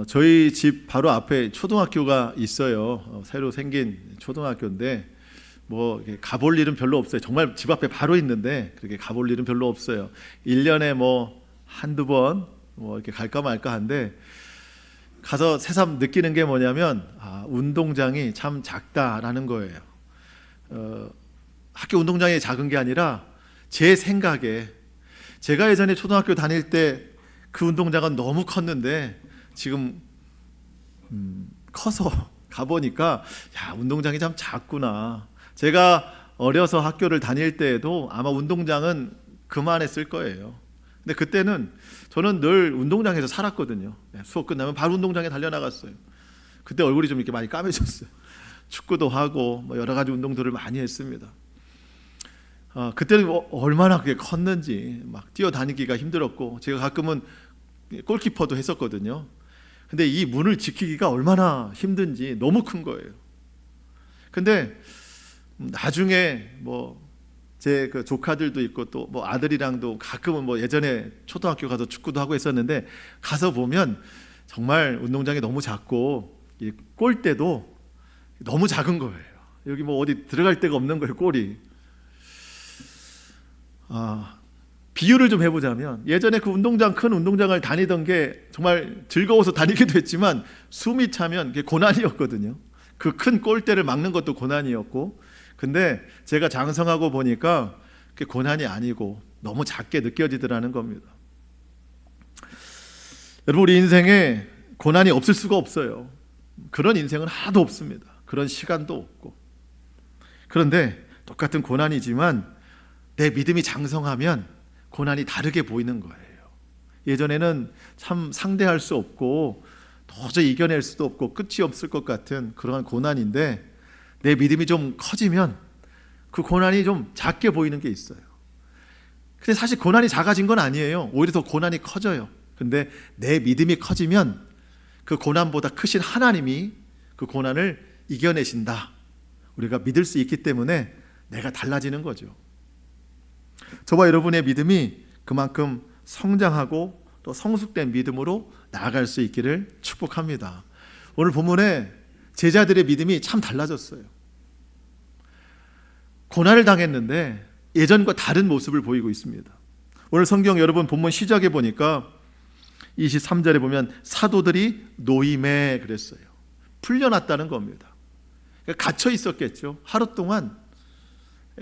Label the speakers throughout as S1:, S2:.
S1: 저희 집 바로 앞에 초등학교가 있어요. 새로 생긴 초등학교인데 뭐 가볼 일은 별로 없어요. 정말 집 앞에 바로 있는데 그렇게 가볼 일은 별로 없어요. 1년에 뭐 한두 번 뭐 이렇게 갈까 말까 한데, 가서 새삼 느끼는 게 뭐냐면 운동장이 참 작다라는 거예요. 학교 운동장이 작은 게 아니라 제 생각에, 제가 예전에 초등학교 다닐 때 그 운동장은 너무 컸는데 지금 커서 가보니까 운동장이 참 작구나. 제가 어려서 학교를 다닐 때에도 아마 운동장은 그만했을 거예요. 근데 그때는 저는 늘 운동장에서 살았거든요. 수업 끝나면 바로 운동장에 달려나갔어요. 그때 얼굴이 좀 이렇게 많이 까매졌어요. 축구도 하고 뭐 여러 가지 운동들을 많이 했습니다. 그때는 얼마나 그게 컸는지 막 뛰어다니기가 힘들었고, 제가 가끔은 골키퍼도 했었거든요. 근데 이 문을 지키기가 얼마나 힘든지 너무 큰 거예요. 근데 나중에 뭐 제 그 조카들도 있고 또 뭐 아들이랑도 가끔은 뭐 예전에 초등학교 가서 축구도 하고 했었는데, 가서 보면 정말 운동장이 너무 작고 이 골대도 너무 작은 거예요. 여기 뭐 어디 들어갈 데가 없는 거예요, 골이. 비유를 좀 해보자면, 예전에 그 운동장, 큰 운동장을 다니던 게 정말 즐거워서 다니기도 했지만 숨이 차면 그게 고난이었거든요. 그 큰 골대를 막는 것도 고난이었고, 근데 제가 장성하고 보니까 그게 고난이 아니고 너무 작게 느껴지더라는 겁니다. 여러분, 우리 인생에 고난이 없을 수가 없어요. 그런 인생은 하나도 없습니다. 그런 시간도 없고. 그런데 똑같은 고난이지만 내 믿음이 장성하면 고난이 다르게 보이는 거예요. 예전에는 참 상대할 수 없고 도저히 이겨낼 수도 없고 끝이 없을 것 같은 그러한 고난인데, 내 믿음이 좀 커지면 그 고난이 좀 작게 보이는 게 있어요. 근데 사실 고난이 작아진 건 아니에요. 오히려 더 고난이 커져요. 근데 내 믿음이 커지면 그 고난보다 크신 하나님이 그 고난을 이겨내신다, 우리가 믿을 수 있기 때문에 내가 달라지는 거죠. 저와 여러분의 믿음이 그만큼 성장하고 또 성숙된 믿음으로 나아갈 수 있기를 축복합니다. 오늘 본문에 제자들의 믿음이 참 달라졌어요. 고난을 당했는데 예전과 다른 모습을 보이고 있습니다. 오늘 성경 여러분 본문 시작에 보니까 23절에 보면 사도들이 노임에 그랬어요. 풀려났다는 겁니다. 그러니까 갇혀 있었겠죠. 하루 동안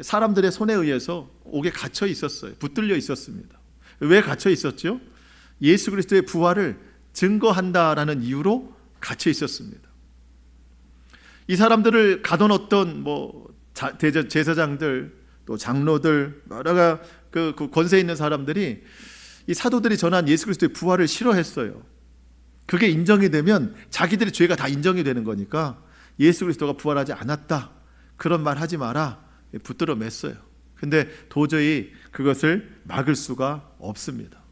S1: 사람들의 손에 의해서 옥에 갇혀 있었어요. 붙들려 있었습니다. 왜 갇혀 있었죠? 예수 그리스도의 부활을 증거한다라는 이유로 갇혀 있었습니다. 이 사람들을 가둬놓던 제사장들, 또 장로들, 여러 그 권세 있는 사람들이 이 사도들이 전한 예수 그리스도의 부활을 싫어했어요. 그게 인정이 되면 자기들의 죄가 다 인정이 되는 거니까 예수 그리스도가 부활하지 않았다, 그런 말 하지 마라, 붙들어 맸어요. 근데 도저히 그것을 막을 수가 없습니다.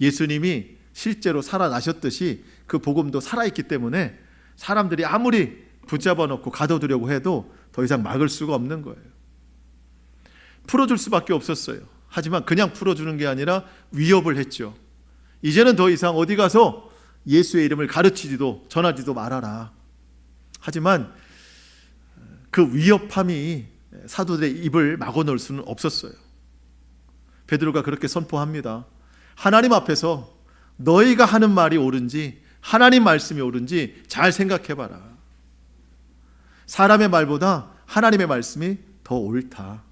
S1: 예수님이 실제로 살아나셨듯이 그 복음도 살아있기 때문에 사람들이 아무리 붙잡아 놓고 가둬두려고 해도 더 이상 막을 수가 없는 거예요. 풀어줄 수밖에 없었어요. 하지만 그냥 풀어주는 게 아니라 위협을 했죠. 이제는 더 이상 어디 가서 예수의 이름을 가르치지도 전하지도 말아라. 하지만 그 위협함이 사도들의 입을 막아놓을 수는 없었어요. 베드로가 그렇게 선포합니다. 하나님 앞에서 너희가 하는 말이 옳은지 하나님 말씀이 옳은지 잘 생각해봐라. 사람의 말보다 하나님의 말씀이 더 옳다.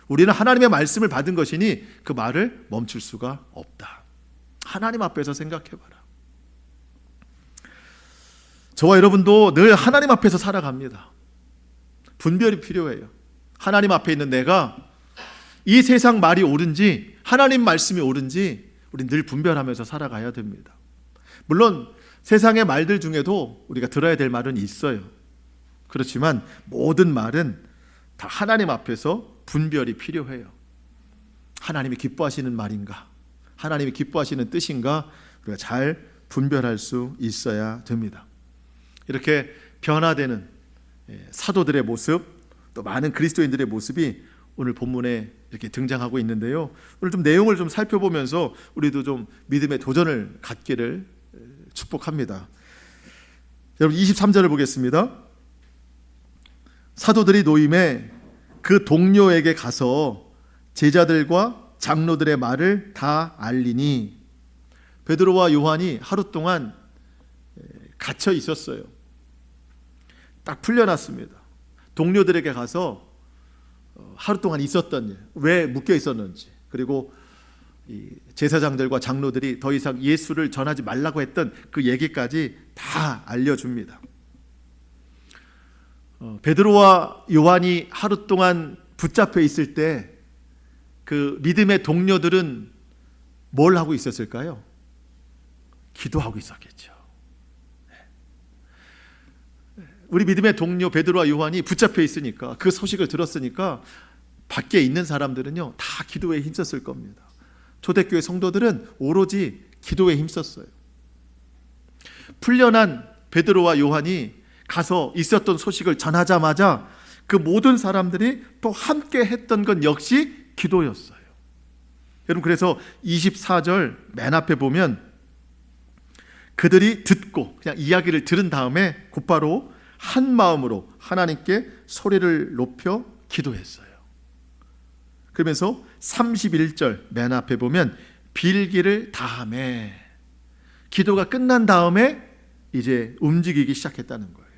S1: 우리는 하나님의 말씀을 받은 것이니 그 말을 멈출 수가 없다. 하나님 앞에서 생각해봐라. 저와 여러분도 늘 하나님 앞에서 살아갑니다. 분별이 필요해요. 하나님 앞에 있는 내가 이 세상 말이 옳은지 하나님 말씀이 옳은지 우리 늘 분별하면서 살아가야 됩니다. 물론 세상의 말들 중에도 우리가 들어야 될 말은 있어요. 그렇지만 모든 말은 다 하나님 앞에서 분별이 필요해요. 하나님이 기뻐하시는 말인가, 하나님이 기뻐하시는 뜻인가, 우리가 잘 분별할 수 있어야 됩니다. 이렇게 변화되는 사도들의 모습, 또 많은 그리스도인들의 모습이 오늘 본문에 이렇게 등장하고 있는데요. 오늘 좀 내용을 좀 살펴보면서 우리도 좀 믿음의 도전을 갖기를 축복합니다. 여러분 23절을 보겠습니다. 사도들이 노임에 그 동료에게 가서 제자들과 장로들의 말을 다 알리니, 베드로와 요한이 하루 동안 갇혀 있었어요. 딱 풀려났습니다. 동료들에게 가서 하루 동안 있었던 일, 왜 묶여 있었는지, 그리고 이 제사장들과 장로들이 더 이상 예수를 전하지 말라고 했던 그 얘기까지 다 알려줍니다. 베드로와 요한이 하루 동안 붙잡혀 있을 때 그 믿음의 동료들은 뭘 하고 있었을까요? 기도하고 있었겠죠. 우리 믿음의 동료 베드로와 요한이 붙잡혀 있으니까, 그 소식을 들었으니까 밖에 있는 사람들은요 다 기도에 힘썼을 겁니다. 초대교회 성도들은 오로지 기도에 힘썼어요. 풀려난 베드로와 요한이 가서 있었던 소식을 전하자마자 그 모든 사람들이 또 함께 했던 건 역시 기도였어요. 여러분, 그래서 24절 맨 앞에 보면 그들이 듣고 그냥 이야기를 들은 다음에 곧바로 한 마음으로 하나님께 소리를 높여 기도했어요. 그러면서 31절 맨 앞에 보면 빌기를 다하매, 기도가 끝난 다음에 이제 움직이기 시작했다는 거예요.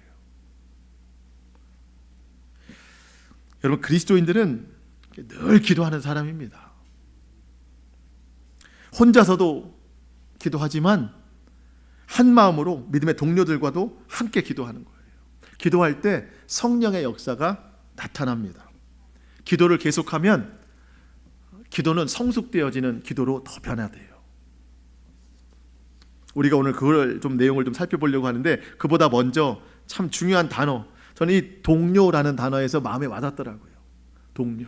S1: 여러분, 그리스도인들은 늘 기도하는 사람입니다. 혼자서도 기도하지만 한 마음으로 믿음의 동료들과도 함께 기도하는 거예요. 기도할 때 성령의 역사가 나타납니다. 기도를 계속하면 기도는 성숙되어지는 기도로 더 변화돼요. 우리가 오늘 그걸 좀 내용을 좀 살펴보려고 하는데, 그보다 먼저 참 중요한 단어, 저는 이 동료라는 단어에서 마음에 와닿더라고요. 동료.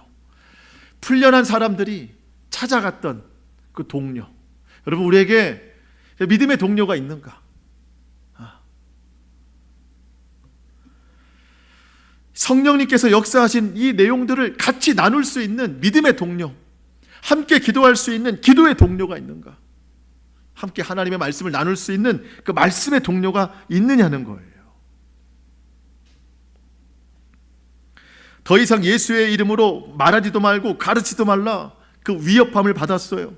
S1: 풀려난 사람들이 찾아갔던 그 동료. 여러분, 우리에게 믿음의 동료가 있는가? 성령님께서 역사하신 이 내용들을 같이 나눌 수 있는 믿음의 동료, 함께 기도할 수 있는 기도의 동료가 있는가? 함께 하나님의 말씀을 나눌 수 있는 그 말씀의 동료가 있느냐는 거예요. 더 이상 예수의 이름으로 말하지도 말고 가르치도 말라, 그 위협함을 받았어요.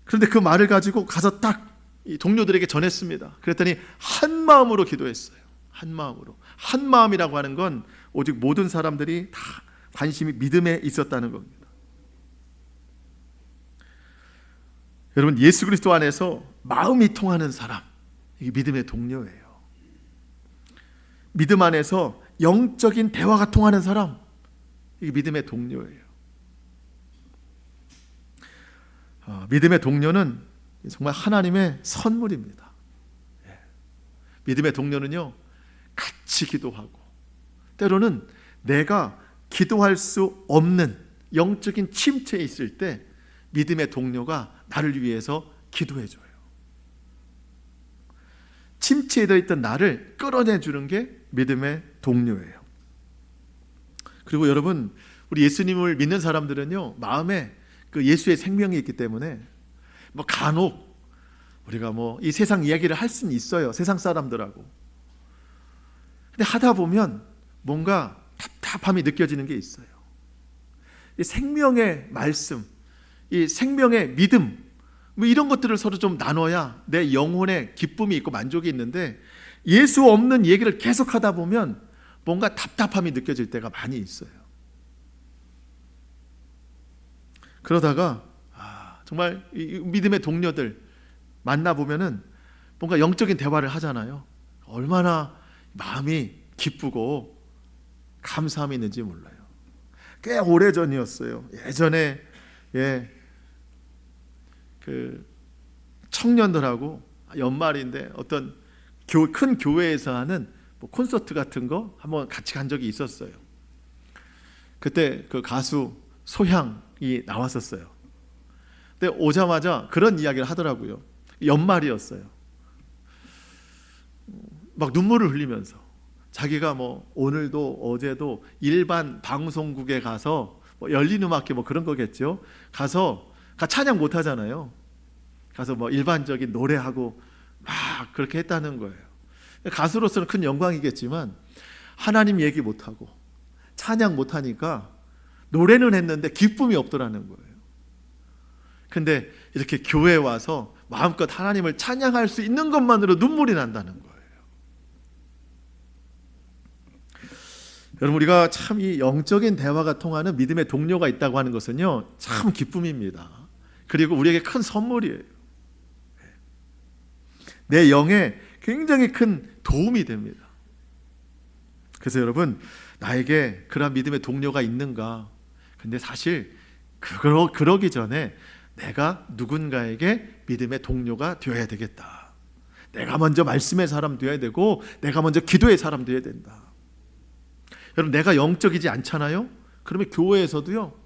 S1: 그런데 그 말을 가지고 가서 딱 이 동료들에게 전했습니다. 그랬더니 한 마음으로 기도했어요. 한 마음으로. 한 마음이라고 하는 건 오직 모든 사람들이 다 관심이 믿음에 있었다는 겁니다. 여러분, 예수 그리스도 안에서 마음이 통하는 사람, 이게 믿음의 동료예요. 믿음 안에서 영적인 대화가 통하는 사람, 이게 믿음의 동료예요. 믿음의 동료는 정말 하나님의 선물입니다. 믿음의 동료는요, 같이 기도하고, 때로는 내가 기도할 수 없는 영적인 침체에 있을 때 믿음의 동료가 나를 위해서 기도해줘요. 침체에 있던 나를 끌어내주는 게 믿음의 동료예요. 그리고 여러분, 우리 예수님을 믿는 사람들은요, 마음에 그 예수의 생명이 있기 때문에 뭐 간혹 우리가 뭐 이 세상 이야기를 할 수는 있어요. 세상 사람들하고. 근데 하다 보면 뭔가 답답함이 느껴지는 게 있어요. 이 생명의 말씀, 이 생명의 믿음, 뭐 이런 것들을 서로 좀 나눠야 내 영혼에 기쁨이 있고 만족이 있는데, 예수 없는 얘기를 계속 하다 보면 뭔가 답답함이 느껴질 때가 많이 있어요. 그러다가 정말 이 믿음의 동료들 만나보면은 뭔가 영적인 대화를 하잖아요. 얼마나 마음이 기쁘고 감사함이 있는지 몰라요. 꽤 오래전이었어요. 예전에 그 청년들하고 연말인데 어떤 큰 교회에서 하는 뭐 콘서트 같은 거 한번 같이 간 적이 있었어요. 그때 그 가수 소향이 나왔었어요. 근데 오자마자 그런 이야기를 하더라고요. 연말이었어요. 막 눈물을 흘리면서 자기가 뭐 오늘도 어제도 일반 방송국에 가서 뭐 열린 음악회 뭐 그런 거겠죠. 가서 찬양 못 하잖아요. 가서 뭐 일반적인 노래하고 막 그렇게 했다는 거예요. 가수로서는 큰 영광이겠지만 하나님 얘기 못하고 찬양 못하니까 노래는 했는데 기쁨이 없더라는 거예요. 근데 이렇게 교회에 와서 마음껏 하나님을 찬양할 수 있는 것만으로 눈물이 난다는 거예요. 여러분, 우리가 참 이 영적인 대화가 통하는 믿음의 동료가 있다고 하는 것은요, 참 기쁨입니다. 그리고 우리에게 큰 선물이에요. 내 영에 굉장히 큰 도움이 됩니다. 그래서 여러분, 나에게 그런 믿음의 동료가 있는가? 근데 사실 그러기 전에 내가 누군가에게 믿음의 동료가 되어야 되겠다. 내가 먼저 말씀의 사람 되어야 되고 내가 먼저 기도의 사람 되어야 된다. 여러분, 내가 영적이지 않잖아요? 그러면 교회에서도요,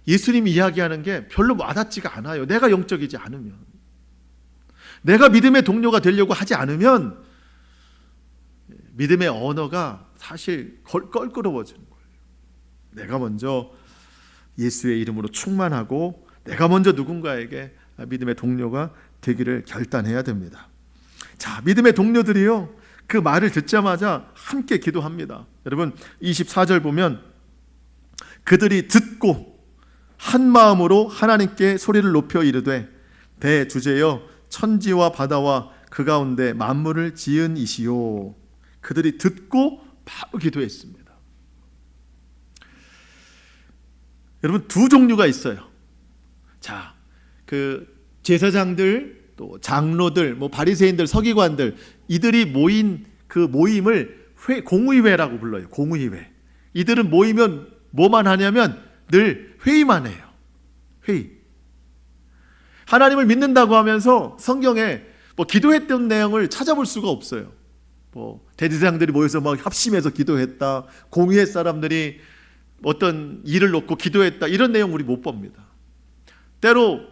S1: 예수님이 이야기하는 게 별로 와닿지가 않아요. 내가 영적이지 않으면, 내가 믿음의 동료가 되려고 하지 않으면 믿음의 언어가 사실 껄끄러워지는 거예요. 내가 먼저 예수의 이름으로 충만하고 내가 먼저 누군가에게 믿음의 동료가 되기를 결단해야 됩니다. 자, 믿음의 동료들이요, 그 말을 듣자마자 함께 기도합니다. 여러분, 24절 보면 그들이 듣고 한 마음으로 하나님께 소리를 높여 이르되 대주제여 천지와 바다와 그 가운데 만물을 지은 이시요. 그들이 듣고 바로 기도했습니다. 여러분, 두 종류가 있어요. 자, 그 제사장들, 또 장로들, 뭐 바리새인들, 서기관들, 이들이 모인 그 모임을 공의회라고 불러요. 공의회. 이들은 모이면 뭐만 하냐면 늘 회의만 해요. 회의. 하나님을 믿는다고 하면서 성경에 뭐 기도했던 내용을 찾아볼 수가 없어요. 뭐 대제사장들이 모여서 막 합심해서 기도했다, 공의회 사람들이 어떤 일을 놓고 기도했다, 이런 내용 우리 못 봅니다. 때로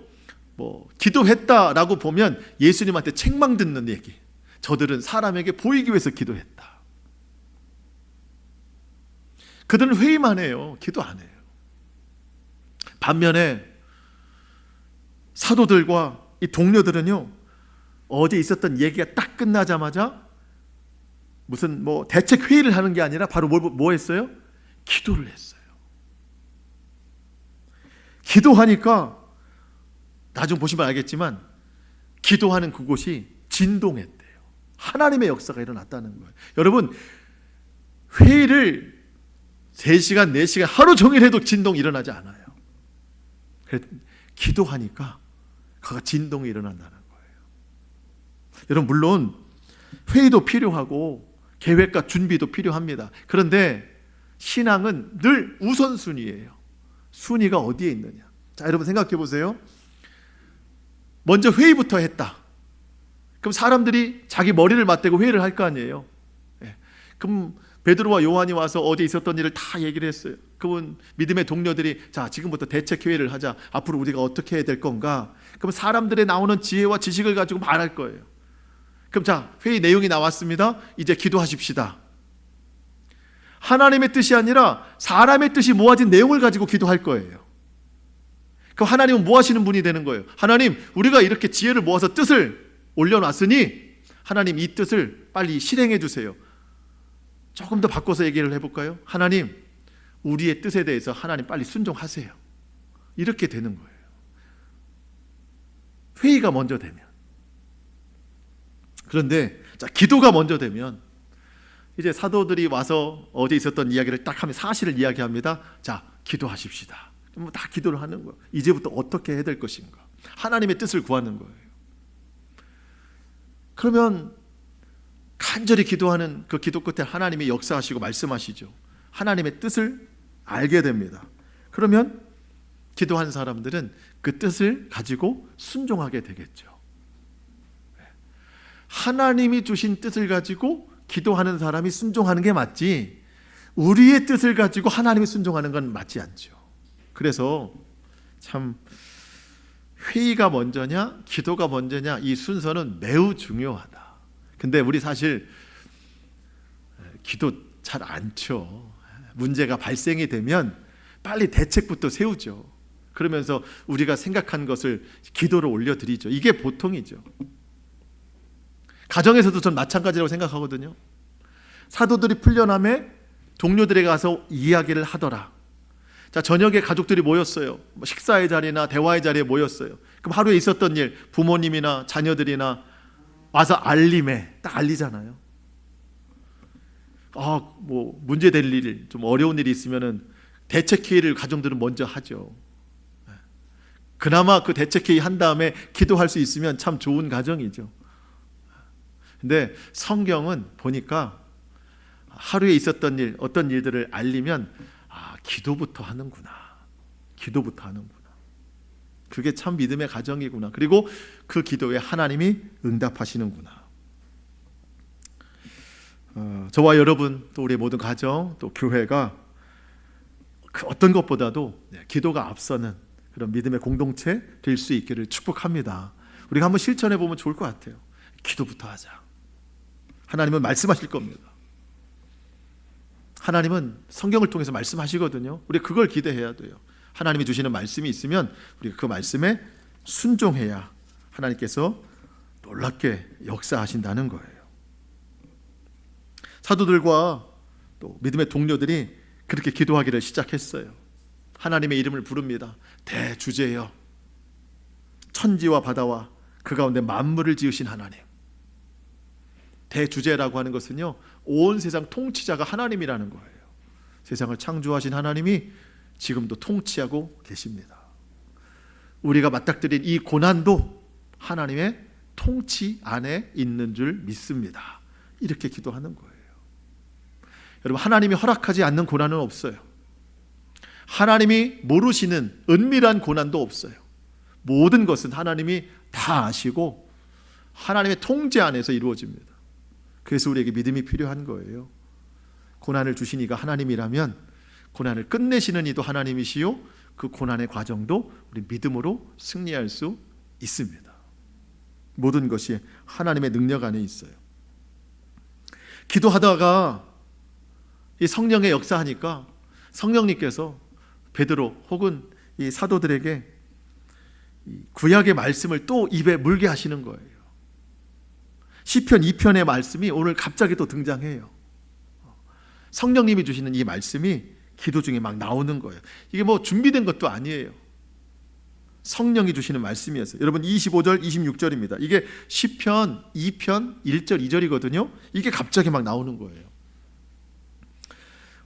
S1: 뭐 기도했다라고 보면 예수님한테 책망 듣는 얘기. 저들은 사람에게 보이기 위해서 기도했다. 그들은 회의만 해요. 기도 안 해요. 반면에 사도들과 이 동료들은요, 어제 있었던 얘기가 딱 끝나자마자 무슨 뭐 대책 회의를 하는 게 아니라 바로 뭐 했어요? 기도를 했어요. 기도하니까 나중 보시면 알겠지만 기도하는 그곳이 진동했대요. 하나님의 역사가 일어났다는 거예요. 여러분, 회의를 3시간, 4시간 하루 종일 해도 진동이 일어나지 않아요. 기도하니까 그가 진동이 일어난다는 거예요. 여러분, 물론 회의도 필요하고 계획과 준비도 필요합니다. 그런데 신앙은 늘 우선순위예요. 순위가 어디에 있느냐. 자, 여러분 생각해 보세요. 먼저 회의부터 했다. 그럼 사람들이 자기 머리를 맞대고 회의를 할 거 아니에요. 그럼 베드로와 요한이 와서 어제 있었던 일을 다 얘기를 했어요. 그분 믿음의 동료들이 자, 지금부터 대책 회의를 하자. 앞으로 우리가 어떻게 해야 될 건가? 그럼 사람들의 나오는 지혜와 지식을 가지고 말할 거예요. 그럼 자, 회의 내용이 나왔습니다. 이제 기도하십시다. 하나님의 뜻이 아니라 사람의 뜻이 모아진 내용을 가지고 기도할 거예요. 그럼 하나님은 뭐 하시는 분이 되는 거예요? 하나님, 우리가 이렇게 지혜를 모아서 뜻을 올려놨으니 하나님, 이 뜻을 빨리 실행해 주세요. 조금 더 바꿔서 얘기를 해볼까요? 하나님, 우리의 뜻에 대해서 하나님 빨리 순종하세요. 이렇게 되는 거예요. 회의가 먼저 되면. 그런데 자, 기도가 먼저 되면 이제 사도들이 와서 어제 있었던 이야기를 딱 하면 사실을 이야기합니다. 자, 기도하십시다. 뭐 다 기도를 하는 거예요. 이제부터 어떻게 해야 될 것인가? 하나님의 뜻을 구하는 거예요. 그러면 간절히 기도하는 그 기도 끝에 하나님이 역사하시고 말씀하시죠. 하나님의 뜻을 알게 됩니다. 그러면 기도한 사람들은 그 뜻을 가지고 순종하게 되겠죠. 하나님이 주신 뜻을 가지고 기도하는 사람이 순종하는 게 맞지, 우리의 뜻을 가지고 하나님이 순종하는 건 맞지 않죠. 그래서 참 회의가 먼저냐 기도가 먼저냐, 이 순서는 매우 중요하다. 근데 우리 사실 기도 잘 안 쳐. 문제가 발생이 되면 빨리 대책부터 세우죠. 그러면서 우리가 생각한 것을 기도로 올려드리죠. 이게 보통이죠. 가정에서도 전 마찬가지라고 생각하거든요. 사도들이 풀려남에 동료들에게 가서 이야기를 하더라. 자, 저녁에 가족들이 모였어요. 식사의 자리나 대화의 자리에 모였어요. 그럼 하루에 있었던 일, 부모님이나 자녀들이나 와서 알림에 딱 알리잖아요. 뭐 문제될 일, 좀 어려운 일이 있으면은 대책회의를 가정들은 먼저 하죠. 그나마 그 대책회의 한 다음에 기도할 수 있으면 참 좋은 가정이죠. 근데 성경은 보니까 하루에 있었던 일, 어떤 일들을 알리면 기도부터 하는구나. 기도부터 하는구나. 그게 참 믿음의 가정이구나. 그리고 그 기도에 하나님이 응답하시는구나. 저와 여러분, 또 우리 모든 가정, 또 교회가 그 어떤 것보다도 기도가 앞서는 그런 믿음의 공동체 될 수 있기를 축복합니다. 우리가 한번 실천해 보면 좋을 것 같아요. 기도부터 하자. 하나님은 말씀하실 겁니다. 하나님은 성경을 통해서 말씀하시거든요. 우리 그걸 기대해야 돼요. 하나님이 주시는 말씀이 있으면 우리가 그 말씀에 순종해야 하나님께서 놀랍게 역사하신다는 거예요. 사도들과 또 믿음의 동료들이 그렇게 기도하기를 시작했어요. 하나님의 이름을 부릅니다. 대주제여, 천지와 바다와 그 가운데 만물을 지으신 하나님. 대주제라고 하는 것은요, 온 세상 통치자가 하나님이라는 거예요. 세상을 창조하신 하나님이 지금도 통치하고 계십니다. 우리가 맞닥뜨린 이 고난도 하나님의 통치 안에 있는 줄 믿습니다. 이렇게 기도하는 거예요. 여러분, 하나님이 허락하지 않는 고난은 없어요. 하나님이 모르시는 은밀한 고난도 없어요. 모든 것은 하나님이 다 아시고 하나님의 통제 안에서 이루어집니다. 그래서 우리에게 믿음이 필요한 거예요. 고난을 주신 이가 하나님이라면 고난을 끝내시는 이도 하나님이시요, 그 고난의 과정도 우리 믿음으로 승리할 수 있습니다. 모든 것이 하나님의 능력 안에 있어요. 기도하다가 이 성령의 역사하니까 성령님께서 베드로 혹은 이 사도들에게 이 구약의 말씀을 또 입에 물게 하시는 거예요. 시편 2편의 말씀이 오늘 갑자기 또 등장해요. 성령님이 주시는 이 말씀이 기도 중에 막 나오는 거예요. 이게 뭐 준비된 것도 아니에요. 성령이 주시는 말씀이었어요. 여러분, 25절, 26절입니다. 이게 시편 2편 1절, 2절이거든요. 이게 갑자기 막 나오는 거예요.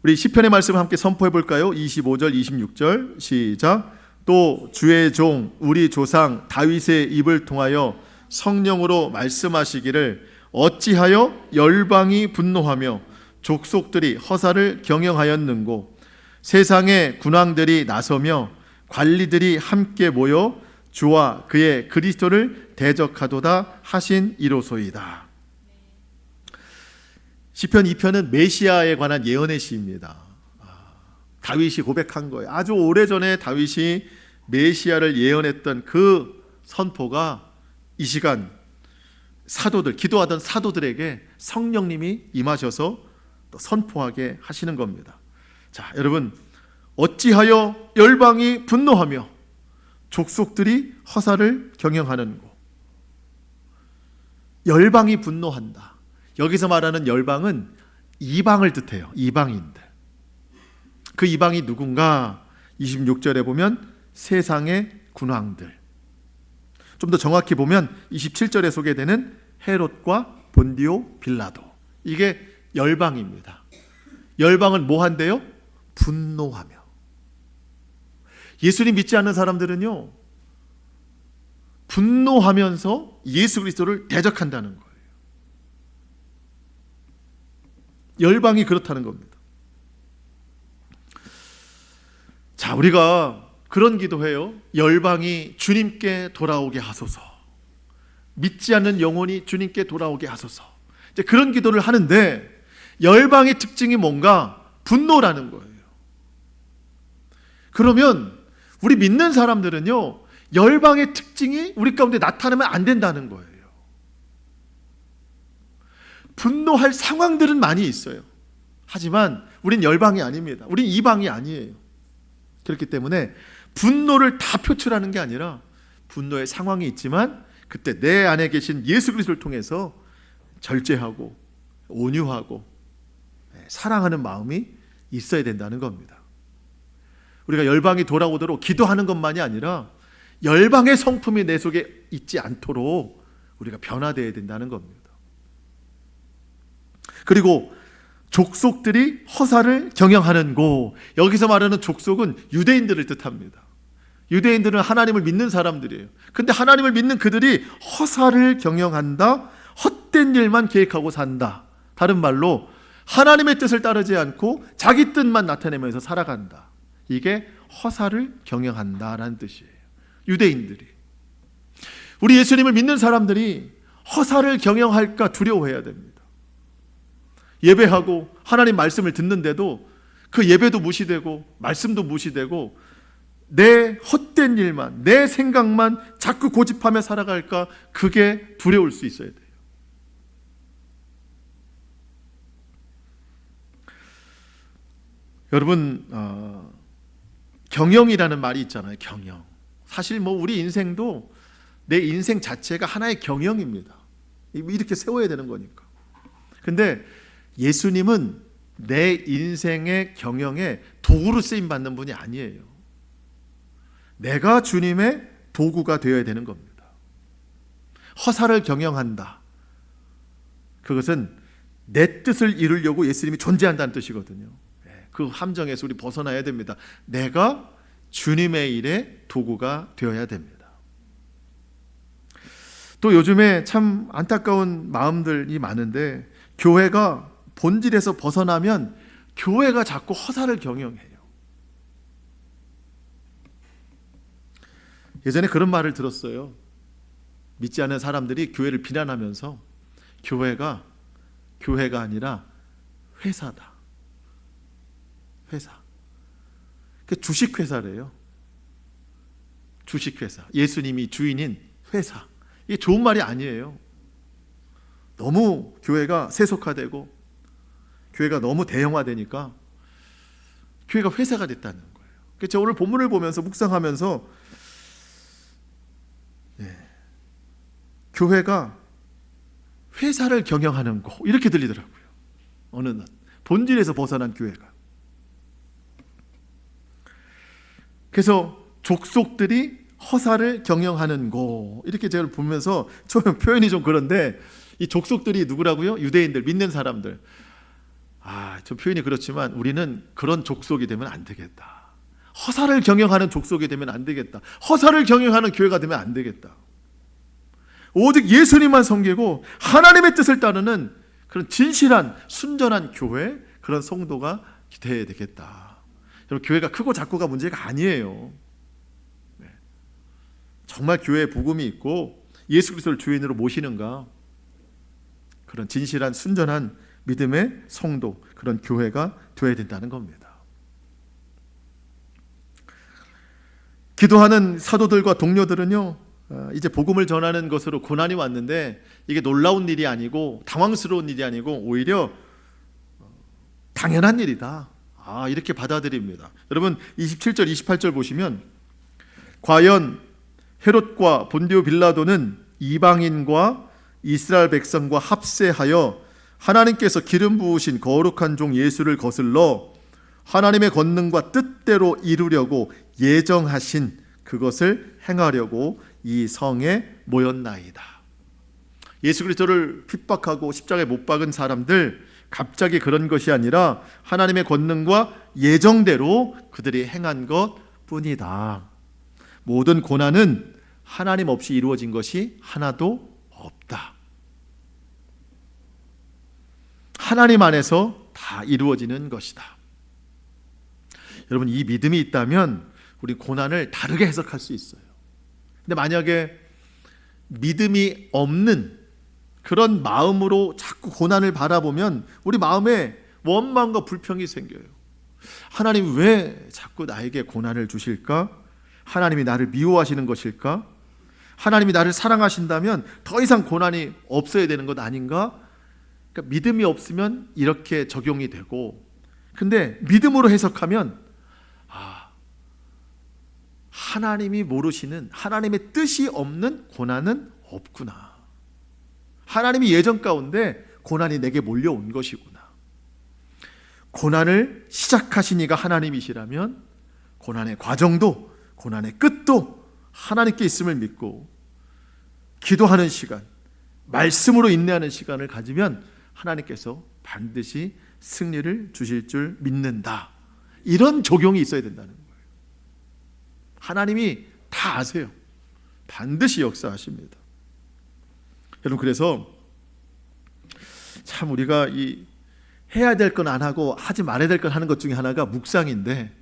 S1: 우리 시편의 말씀을 함께 선포해 볼까요? 25절, 26절 시작. 또 주의 종 우리 조상 다윗의 입을 통하여 성령으로 말씀하시기를 어찌하여 열방이 분노하며 족속들이 허사를 경영하였는고, 세상의 군왕들이 나서며 관리들이 함께 모여 주와 그의 그리스도를 대적하도다 하신 이로소이다. 시편 2편은 메시아에 관한 예언의 시입니다. 다윗이 고백한 거예요. 아주 오래전에 다윗이 메시아를 예언했던 그 선포가 이 시간 사도들, 기도하던 사도들에게 성령님이 임하셔서 또 선포하게 하시는 겁니다. 자, 여러분, 어찌하여 열방이 분노하며 족속들이 허사를 경영하는고. 열방이 분노한다. 여기서 말하는 열방은 이방을 뜻해요. 이방인들. 그 이방이 누군가? 26절에 보면 세상의 군왕들. 좀 더 정확히 보면 27절에 소개되는 헤롯과 본디오 빌라도. 이게 열방입니다. 열방은 뭐 한대요? 분노하며. 예수님 믿지 않는 사람들은요, 분노하면서 예수 그리스도를 대적한다는 거예요. 열방이 그렇다는 겁니다. 자, 우리가 그런 기도해요. 열방이 주님께 돌아오게 하소서. 믿지 않는 영혼이 주님께 돌아오게 하소서. 이제 그런 기도를 하는데 열방의 특징이 뭔가? 분노라는 거예요. 그러면 우리 믿는 사람들은요, 열방의 특징이 우리 가운데 나타나면 안 된다는 거예요. 분노할 상황들은 많이 있어요. 하지만 우린 열방이 아닙니다. 우린 이방이 아니에요. 그렇기 때문에 분노를 다 표출하는 게 아니라 분노의 상황이 있지만 그때 내 안에 계신 예수 그리스도를 통해서 절제하고 온유하고 사랑하는 마음이 있어야 된다는 겁니다. 우리가 열방이 돌아오도록 기도하는 것만이 아니라 열방의 성품이 내 속에 있지 않도록 우리가 변화되어야 된다는 겁니다. 그리고 족속들이 허사를 경영하는 곳, 여기서 말하는 족속은 유대인들을 뜻합니다. 유대인들은 하나님을 믿는 사람들이에요. 근데 하나님을 믿는 그들이 허사를 경영한다, 헛된 일만 계획하고 산다. 다른 말로 하나님의 뜻을 따르지 않고 자기 뜻만 나타내면서 살아간다. 이게 허사를 경영한다라는 뜻이에요. 유대인들이. 우리 예수님을 믿는 사람들이 허사를 경영할까 두려워해야 됩니다. 예배하고 하나님 말씀을 듣는데도 그 예배도 무시되고 말씀도 무시되고 내 헛된 일만, 내 생각만 자꾸 고집하며 살아갈까, 그게 두려울 수 있어야 돼요. 여러분, 경영이라는 말이 있잖아요. 경영. 사실 우리 인생도 내 인생 자체가 하나의 경영입니다. 이렇게 세워야 되는 거니까. 근데 예수님은 내 인생의 경영에 도구로 쓰임 받는 분이 아니에요. 내가 주님의 도구가 되어야 되는 겁니다. 허사를 경영한다. 그것은 내 뜻을 이루려고 예수님이 존재한다는 뜻이거든요. 그 함정에서 우리 벗어나야 됩니다. 내가 주님의 일에 도구가 되어야 됩니다. 또 요즘에 참 안타까운 마음들이 많은데, 교회가 본질에서 벗어나면 교회가 자꾸 허사를 경영해요. 예전에 그런 말을 들었어요. 믿지 않는 사람들이 교회를 비난하면서 교회가 아니라 회사다. 회사. 주식회사래요. 주식회사. 예수님이 주인인 회사. 이게 좋은 말이 아니에요. 너무 교회가 세속화되고 교회가 너무 대형화되니까 교회가 회사가 됐다는 거예요. 그래서 오늘 본문을 보면서 묵상하면서 교회가 회사를 경영하는 곳, 이렇게 들리더라고요. 어느 날 본질에서 벗어난 교회가. 그래서 족속들이 허사를 경영하는 곳, 이렇게 제가 보면서 좀 표현이 좀 그런데, 이 족속들이 누구라고요? 유대인들, 믿는 사람들. 좀 표현이 그렇지만 우리는 그런 족속이 되면 안 되겠다. 허사를 경영하는 족속이 되면 안 되겠다. 허사를 경영하는 교회가 되면 안 되겠다. 오직 예수님만 섬기고 하나님의 뜻을 따르는 그런 진실한 순전한 교회, 그런 성도가 되어야 되겠다. 여러분, 교회가 크고 작고가 문제가 아니에요. 정말 교회에 복음이 있고 예수 그리스도를 주인으로 모시는가, 그런 진실한 순전한 믿음의 성도, 그런 교회가 되어야 된다는 겁니다. 기도하는 사도들과 동료들은요, 이제 복음을 전하는 것으로 고난이 왔는데 이게 놀라운 일이 아니고 당황스러운 일이 아니고 오히려 당연한 일이다. 이렇게 받아들입니다. 여러분 27절 28절 보시면, 과연 헤롯과 본디오 빌라도는 이방인과 이스라엘 백성과 합세하여 하나님께서 기름 부으신 거룩한 종 예수를 거슬러 하나님의 권능과 뜻대로 이루려고 예정하신 그것을 행하려고 이 성에 모였나이다. 예수 그리스도를 핍박하고 십자가에 못 박은 사람들, 갑자기 그런 것이 아니라 하나님의 권능과 예정대로 그들이 행한 것뿐이다. 모든 고난은 하나님 없이 이루어진 것이 하나도 없다. 하나님 안에서 다 이루어지는 것이다. 여러분, 이 믿음이 있다면 우리 고난을 다르게 해석할 수 있어요. 근데 만약에 믿음이 없는 그런 마음으로 자꾸 고난을 바라보면 우리 마음에 원망과 불평이 생겨요. 하나님 왜 자꾸 나에게 고난을 주실까? 하나님이 나를 미워하시는 것일까? 하나님이 나를 사랑하신다면 더 이상 고난이 없어야 되는 것 아닌가? 그러니까 믿음이 없으면 이렇게 적용이 되고, 근데 믿음으로 해석하면 하나님이 모르시는, 하나님의 뜻이 없는 고난은 없구나. 하나님이 예정 가운데 고난이 내게 몰려온 것이구나. 고난을 시작하신 이가 하나님이시라면 고난의 과정도, 고난의 끝도 하나님께 있음을 믿고 기도하는 시간, 말씀으로 인내하는 시간을 가지면 하나님께서 반드시 승리를 주실 줄 믿는다. 이런 적용이 있어야 된다는 거예요. 하나님이 다 아세요. 반드시 역사하십니다. 여러분, 그래서 참 우리가 이 해야 될 건 안 하고 하지 말아야 될 건 하는 것 중에 하나가 묵상인데,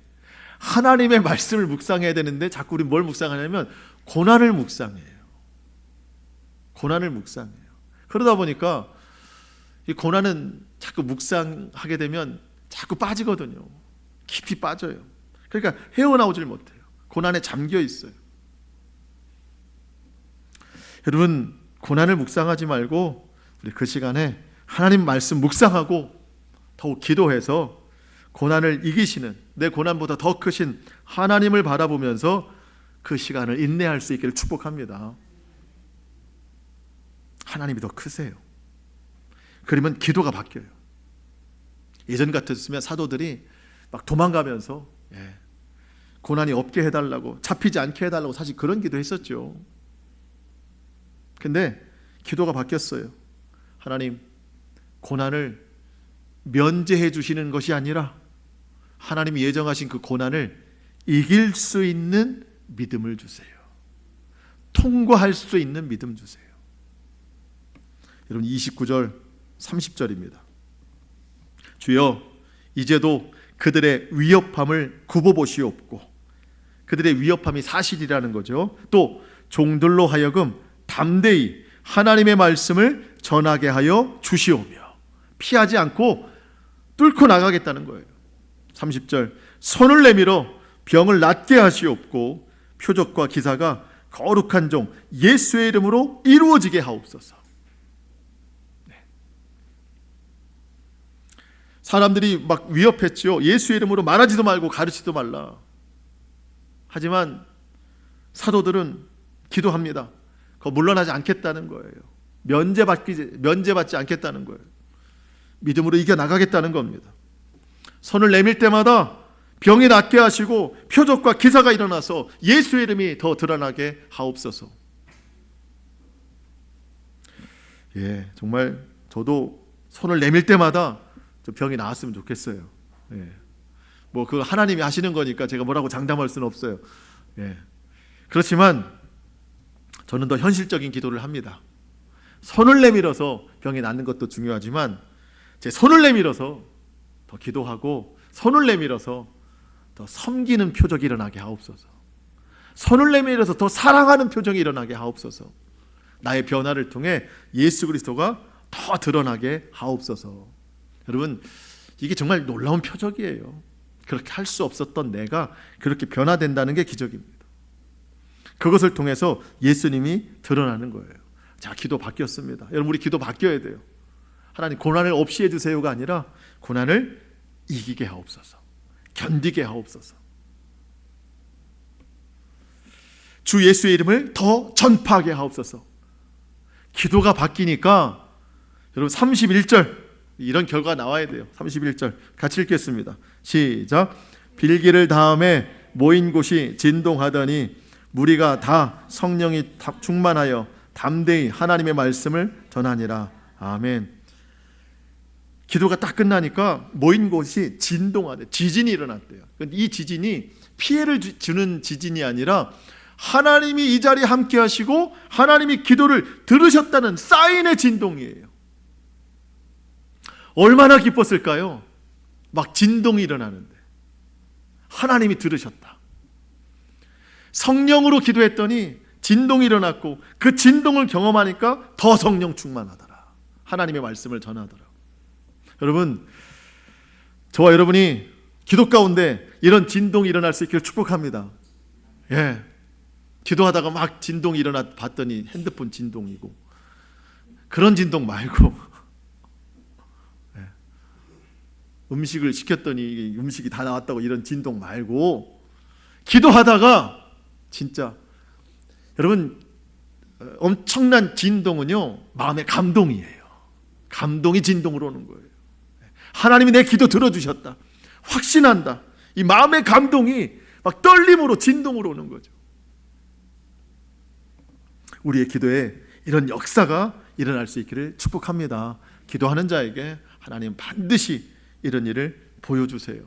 S1: 하나님의 말씀을 묵상해야 되는데 자꾸 우리 뭘 묵상하냐면 고난을 묵상해요. 고난을 묵상해요. 그러다 보니까 이 고난은 자꾸 묵상하게 되면 자꾸 빠지거든요. 깊이 빠져요. 그러니까 헤어나오질 못해요. 고난에 잠겨 있어요. 여러분, 고난을 묵상하지 말고 우리 그 시간에 하나님 말씀 묵상하고 더욱 기도해서 고난을 이기시는, 내 고난보다 더 크신 하나님을 바라보면서 그 시간을 인내할 수 있기를 축복합니다. 하나님이 더 크세요. 그러면 기도가 바뀌어요. 예전 같았으면 사도들이 막 도망가면서 고난이 없게 해달라고, 잡히지 않게 해달라고 사실 그런 기도 했었죠. 근데 기도가 바뀌었어요. 하나님, 고난을 면제해 주시는 것이 아니라 하나님이 예정하신 그 고난을 이길 수 있는 믿음을 주세요. 통과할 수 있는 믿음 주세요. 여러분, 29절 30절입니다. 주여, 이제도 그들의 위협함을 굽어보시옵고, 그들의 위협함이 사실이라는 거죠. 또 종들로 하여금 담대히 하나님의 말씀을 전하게 하여 주시오며, 피하지 않고 뚫고 나가겠다는 거예요. 30절, 손을 내밀어 병을 낫게 하시옵고 표적과 기사가 거룩한 종 예수의 이름으로 이루어지게 하옵소서. 사람들이 막 위협했죠. 예수의 이름으로 말하지도 말고 가르치지도 말라. 하지만 사도들은 기도합니다. 그거 물러나지 않겠다는 거예요. 면제받지 않겠다는 거예요. 믿음으로 이겨나가겠다는 겁니다. 손을 내밀 때마다 병이 낫게 하시고 표적과 기사가 일어나서 예수의 이름이 더 드러나게 하옵소서. 정말 저도 손을 내밀 때마다 병이 나았으면 좋겠어요. 뭐 그 하나님이 하시는 거니까 제가 뭐라고 장담할 수는 없어요. 그렇지만 저는 더 현실적인 기도를 합니다. 손을 내밀어서 병이 낫는 것도 중요하지만 제 손을 내밀어서 더 기도하고, 손을 내밀어서 더 섬기는 표적이 일어나게 하옵소서. 손을 내밀어서 더 사랑하는 표적이 일어나게 하옵소서. 나의 변화를 통해 예수 그리스도가 더 드러나게 하옵소서. 여러분, 이게 정말 놀라운 표적이에요. 그렇게 할 수 없었던 내가 그렇게 변화된다는 게 기적입니다. 그것을 통해서 예수님이 드러나는 거예요. 자, 기도 바뀌었습니다. 여러분, 우리 기도 바뀌어야 돼요. 하나님, 고난을 없이 해주세요가 아니라 고난을 이기게 하옵소서, 견디게 하옵소서. 주 예수의 이름을 더 전파하게 하옵소서. 기도가 바뀌니까 여러분, 31절 이런 결과가 나와야 돼요. 31절 같이 읽겠습니다. 시작. 빌기를 다음에 모인 곳이 진동하더니 무리가 다 성령이 충만하여 담대히 하나님의 말씀을 전하니라. 아멘. 기도가 딱 끝나니까 모인 곳이 진동하대, 지진이 일어났대요. 이 지진이 피해를 주는 지진이 아니라 하나님이 이 자리에 함께 하시고 하나님이 기도를 들으셨다는 사인의 진동이에요. 얼마나 기뻤을까요? 막 진동이 일어나는데 하나님이 들으셨다. 성령으로 기도했더니 진동이 일어났고 그 진동을 경험하니까 더 성령 충만하더라. 하나님의 말씀을 전하더라. 여러분, 저와 여러분이 기도 가운데 이런 진동이 일어날 수 있기를 축복합니다. 기도하다가 막 진동이 일어나 봤더니 핸드폰 진동이고, 그런 진동 말고 음식을 시켰더니 음식이 다 나왔다고 이런 진동 말고, 기도하다가 진짜 여러분, 엄청난 진동은요 마음의 감동이에요. 감동이 진동으로 오는 거예요. 하나님이 내 기도 들어주셨다, 확신한다. 이 마음의 감동이 막 떨림으로 진동으로 오는 거죠. 우리의 기도에 이런 역사가 일어날 수 있기를 축복합니다. 기도하는 자에게 하나님 반드시 이런 일을 보여주세요.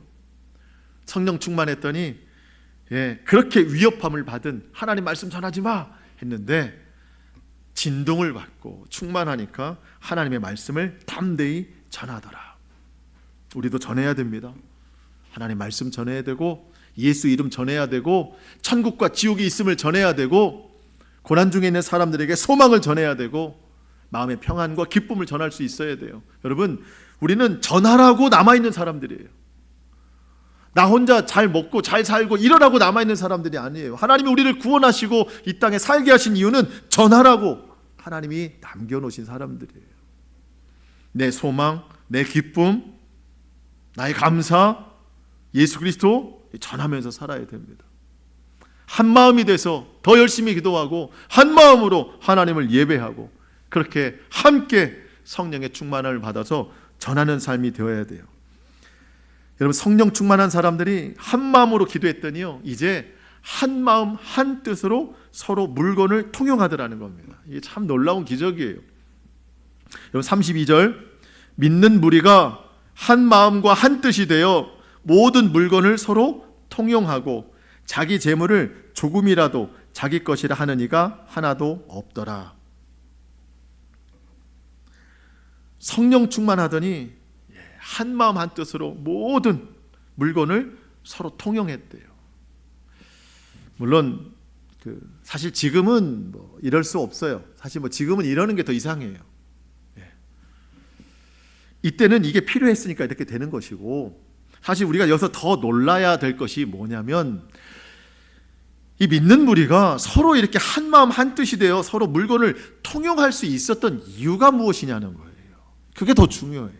S1: 성령 충만했더니 그렇게 위협함을 받은, 하나님 말씀 전하지 마 했는데 진동을 받고 충만하니까 하나님의 말씀을 담대히 전하더라. 우리도 전해야 됩니다. 하나님 말씀 전해야 되고, 예수 이름 전해야 되고, 천국과 지옥이 있음을 전해야 되고, 고난 중에 있는 사람들에게 소망을 전해야 되고, 마음의 평안과 기쁨을 전할 수 있어야 돼요. 여러분, 우리는 전하라고 남아있는 사람들이에요. 나 혼자 잘 먹고 잘 살고 이러라고 남아있는 사람들이 아니에요. 하나님이 우리를 구원하시고 이 땅에 살게 하신 이유는 전하라고 하나님이 남겨놓으신 사람들이에요. 내 소망, 내 기쁨, 나의 감사, 예수 그리스도 전하면서 살아야 됩니다. 한 마음이 돼서 더 열심히 기도하고 한 마음으로 하나님을 예배하고 그렇게 함께 성령의 충만함을 받아서 전하는 삶이 되어야 돼요. 여러분, 성령 충만한 사람들이 한 마음으로 기도했더니요, 이제 한 마음 한 뜻으로 서로 물건을 통용하더라는 겁니다. 이게 참 놀라운 기적이에요. 여러분, 32절, 믿는 무리가 한 마음과 한 뜻이 되어 모든 물건을 서로 통용하고 자기 재물을 조금이라도 자기 것이라 하는 이가 하나도 없더라. 성령 충만하더니 한 마음 한 뜻으로 모든 물건을 서로 통용했대요. 물론 사실 지금은 이럴 수 없어요. 사실 지금은 이러는 게 더 이상해요. 이때는 이게 필요했으니까 이렇게 되는 것이고, 사실 우리가 여기서 더 놀라야 될 것이 뭐냐면, 이 믿는 무리가 서로 이렇게 한 마음 한 뜻이 되어 서로 물건을 통용할 수 있었던 이유가 무엇이냐는 거예요. 그게 더 중요해요.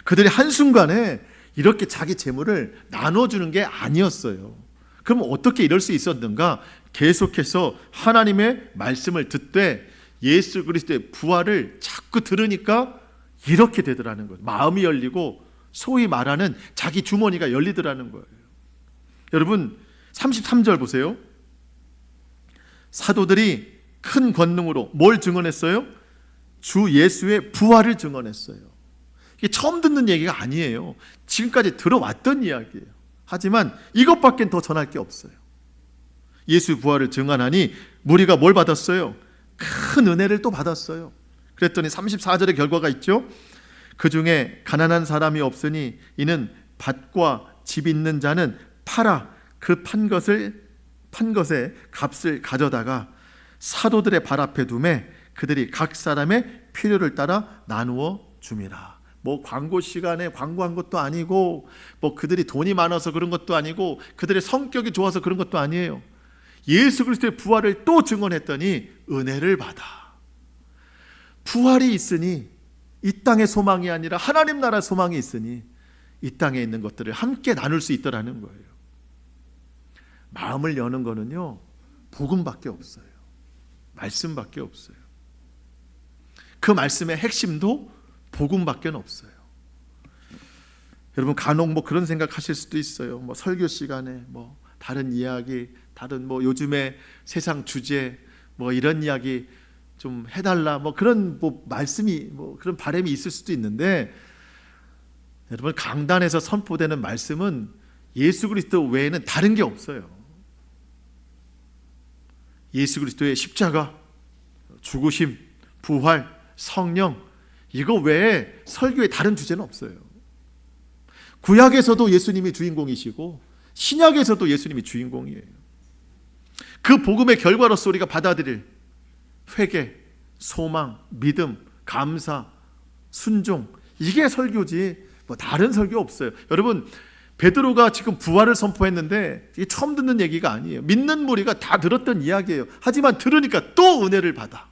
S1: 그들이 한순간에 이렇게 자기 재물을 나눠주는 게 아니었어요. 그럼 어떻게 이럴 수 있었는가? 계속해서 하나님의 말씀을 듣되 예수 그리스도의 부활을 자꾸 들으니까 이렇게 되더라는 거예요. 마음이 열리고 소위 말하는 자기 주머니가 열리더라는 거예요. 여러분, 33절 보세요. 사도들이 큰 권능으로 뭘 증언했어요? 주 예수의 부활을 증언했어요. 이게 처음 듣는 얘기가 아니에요. 지금까지 들어왔던 이야기예요. 하지만 이것밖엔 더 전할 게 없어요. 예수 부활을 증언하니 무리가 뭘 받았어요? 큰 은혜를 또 받았어요. 그랬더니 34절의 결과가 있죠. 그 중에 가난한 사람이 없으니 이는 밭과 집 있는 자는 팔아 그 판 것의 값을 가져다가 사도들의 발 앞에 두매 그들이 각 사람의 필요를 따라 나누어 줍니다. 광고 시간에 광고한 것도 아니고, 그들이 돈이 많아서 그런 것도 아니고, 그들의 성격이 좋아서 그런 것도 아니에요. 예수 그리스도의 부활을 또 증언했더니 은혜를 받아. 부활이 있으니 이 땅의 소망이 아니라 하나님 나라 소망이 있으니 이 땅에 있는 것들을 함께 나눌 수 있더라는 거예요. 마음을 여는 거는요, 복음밖에 없어요. 말씀밖에 없어요. 그 말씀의 핵심도 복음밖에 없어요. 여러분, 간혹 그런 생각하실 수도 있어요. 설교 시간에 다른 이야기, 다른 요즘의 세상 주제 이런 이야기 좀 해달라 그런 말씀이 그런 바람이 있을 수도 있는데, 여러분, 강단에서 선포되는 말씀은 예수 그리스도 외에는 다른 게 없어요. 예수 그리스도의 십자가, 죽으심, 부활, 성령, 이거 외에 설교에 다른 주제는 없어요. 구약에서도 예수님이 주인공이시고 신약에서도 예수님이 주인공이에요. 그 복음의 결과로서 우리가 받아들일 회개, 소망, 믿음, 감사, 순종, 이게 설교지 다른 설교 없어요. 여러분, 베드로가 지금 부활을 선포했는데 이게 처음 듣는 얘기가 아니에요. 믿는 무리가 다 들었던 이야기예요. 하지만 들으니까 또 은혜를 받아.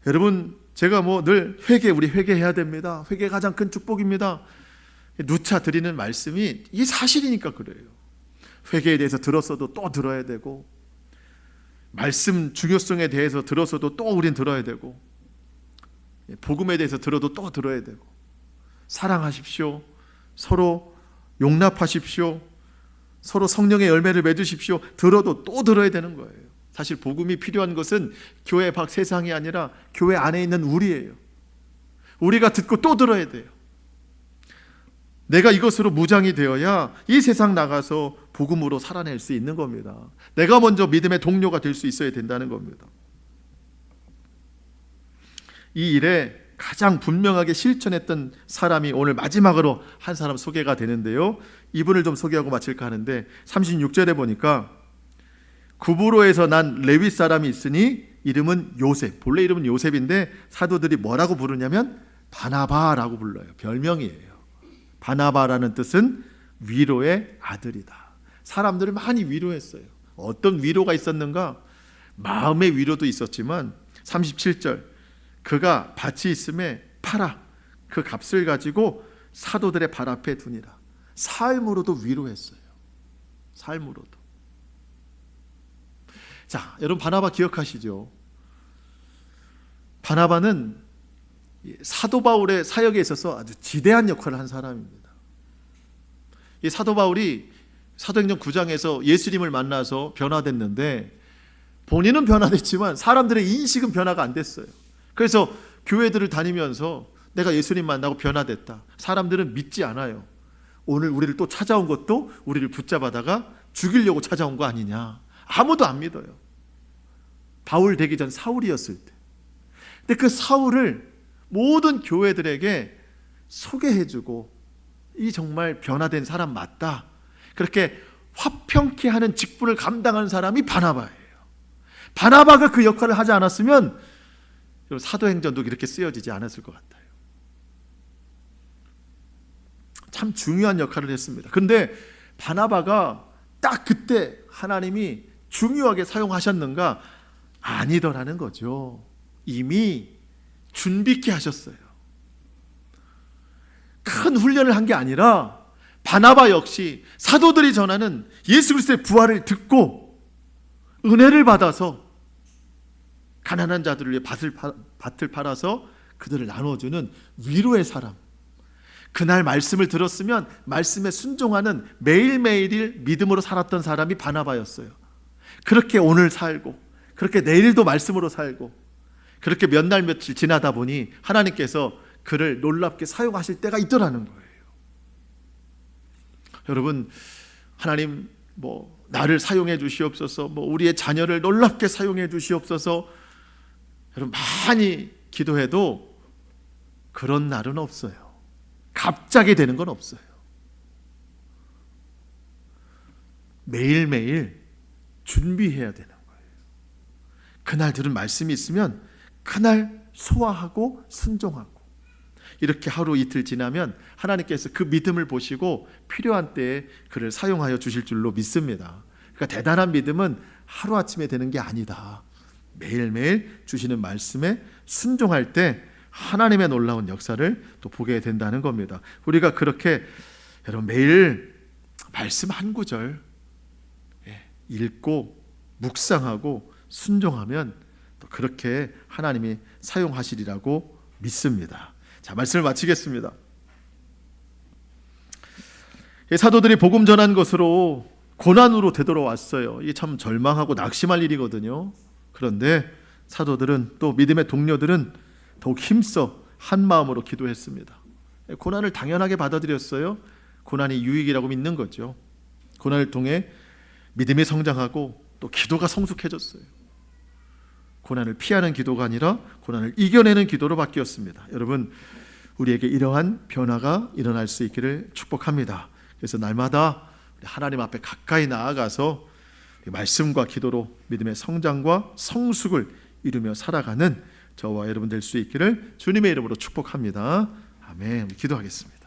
S1: 여러분, 제가 늘 우리 회개해야 됩니다. 회개 가장 큰 축복입니다. 누차 드리는 말씀이 이게 사실이니까 그래요. 회개에 대해서 들었어도 또 들어야 되고, 말씀 중요성에 대해서 들었어도 또 우린 들어야 되고, 복음에 대해서 들어도 또 들어야 되고, 사랑하십시오, 서로 용납하십시오, 서로 성령의 열매를 맺으십시오, 들어도 또 들어야 되는 거예요. 사실 복음이 필요한 것은 교회 밖 세상이 아니라 교회 안에 있는 우리예요. 우리가 듣고 또 들어야 돼요. 내가 이것으로 무장이 되어야 이 세상 나가서 복음으로 살아낼 수 있는 겁니다. 내가 먼저 믿음의 동료가 될 수 있어야 된다는 겁니다. 이 일에 가장 분명하게 실천했던 사람이 오늘 마지막으로 한 사람 소개가 되는데요, 이분을 좀 소개하고 마칠까 하는데 36절에 보니까 구브로에서 난 레위 사람이 있으니 이름은 요셉. 본래 이름은 요셉인데 사도들이 뭐라고 부르냐면 바나바라고 불러요. 별명이에요. 바나바라는 뜻은 위로의 아들이다. 사람들을 많이 위로했어요. 어떤 위로가 있었는가? 마음의 위로도 있었지만 37절, 그가 밭이 있음에 팔아 그 값을 가지고 사도들의 발 앞에 두니라. 삶으로도 위로했어요. 삶으로도. 자, 여러분 바나바 기억하시죠? 바나바는 사도 바울의 사역에 있어서 아주 지대한 역할을 한 사람입니다. 이 사도 바울이 사도행전 9장에서 예수님을 만나서 변화됐는데, 본인은 변화됐지만 사람들의 인식은 변화가 안 됐어요. 그래서 교회들을 다니면서 내가 예수님 만나고 변화됐다, 사람들은 믿지 않아요. 오늘 우리를 또 찾아온 것도 우리를 붙잡아다가 죽이려고 찾아온 거 아니냐. 아무도 안 믿어요. 바울 되기 전 사울이었을 때. 근데 그 사울을 모든 교회들에게 소개해주고, 이 정말 변화된 사람 맞다, 그렇게 화평케 하는 직분을 감당하는 사람이 바나바예요. 바나바가 그 역할을 하지 않았으면 사도행전도 이렇게 쓰여지지 않았을 것 같아요. 참 중요한 역할을 했습니다. 그런데 바나바가 딱 그때 하나님이 중요하게 사용하셨는가? 아니더라는 거죠. 이미 준비케 하셨어요. 큰 훈련을 한 게 아니라 바나바 역시 사도들이 전하는 예수 그리스도의 부활을 듣고 은혜를 받아서 가난한 자들을 위해 밭을 팔아서 그들을 나눠주는 위로의 사람. 그날 말씀을 들었으면 말씀에 순종하는 매일매일 믿음으로 살았던 사람이 바나바였어요. 그렇게 오늘 살고, 그렇게 내일도 말씀으로 살고, 그렇게 몇 날 며칠 지나다 보니 하나님께서 그를 놀랍게 사용하실 때가 있더라는 거예요. 여러분, 하나님 나를 사용해 주시옵소서, 우리의 자녀를 놀랍게 사용해 주시옵소서, 여러분 많이 기도해도 그런 날은 없어요. 갑자기 되는 건 없어요. 매일매일 준비해야 되는 거예요. 그날 들은 말씀이 있으면 그날 소화하고 순종하고, 이렇게 하루 이틀 지나면 하나님께서 그 믿음을 보시고 필요한 때에 그를 사용하여 주실 줄로 믿습니다. 그러니까 대단한 믿음은 하루아침에 되는 게 아니다. 매일매일 주시는 말씀에 순종할 때 하나님의 놀라운 역사를 또 보게 된다는 겁니다. 우리가 그렇게 여러분 매일 말씀 한 구절 읽고 묵상하고 순종하면 또 그렇게 하나님이 사용하시리라고 믿습니다. 자, 말씀을 마치겠습니다. 사도들이 복음 전한 것으로 고난으로 되돌아왔어요. 이게 참 절망하고 낙심할 일이거든요. 그런데 사도들은, 또 믿음의 동료들은 더욱 힘써 한 마음으로 기도했습니다. 고난을 당연하게 받아들였어요. 고난이 유익이라고 믿는 거죠. 고난을 통해 믿음이 성장하고 또 기도가 성숙해졌어요. 고난을 피하는 기도가 아니라 고난을 이겨내는 기도로 바뀌었습니다. 여러분, 우리에게 이러한 변화가 일어날 수 있기를 축복합니다. 그래서 날마다 하나님 앞에 가까이 나아가서 말씀과 기도로 믿음의 성장과 성숙을 이루며 살아가는 저와 여러분 될 수 있기를 주님의 이름으로 축복합니다. 아멘. 기도하겠습니다.